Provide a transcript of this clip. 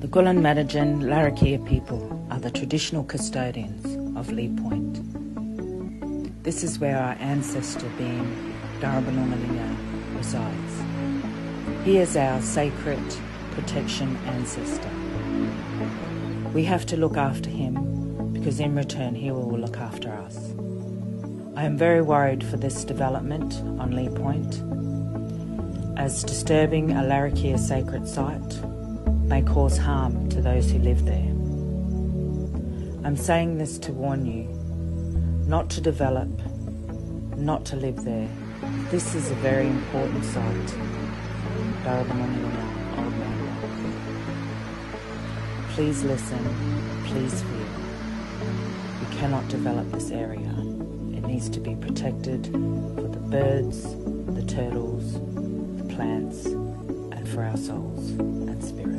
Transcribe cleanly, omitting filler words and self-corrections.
The Kulin Madigan Larrakia people are the traditional custodians of Lee Point. This is where our ancestor being Darabanoongalinga resides. He is our sacred protection ancestor. We have to look after him because in return he will look after us. I am very worried for this development on Lee Point, as disturbing a Larrakia sacred site may cause harm to those who live there. I'm saying this to warn you, not to develop, not to live there. This is a very important site. Darabanoongalinga Old Man Rock. Please listen, please feel. We cannot develop this area. It needs to be protected for the birds, the turtles, the plants, and for our souls and spirit.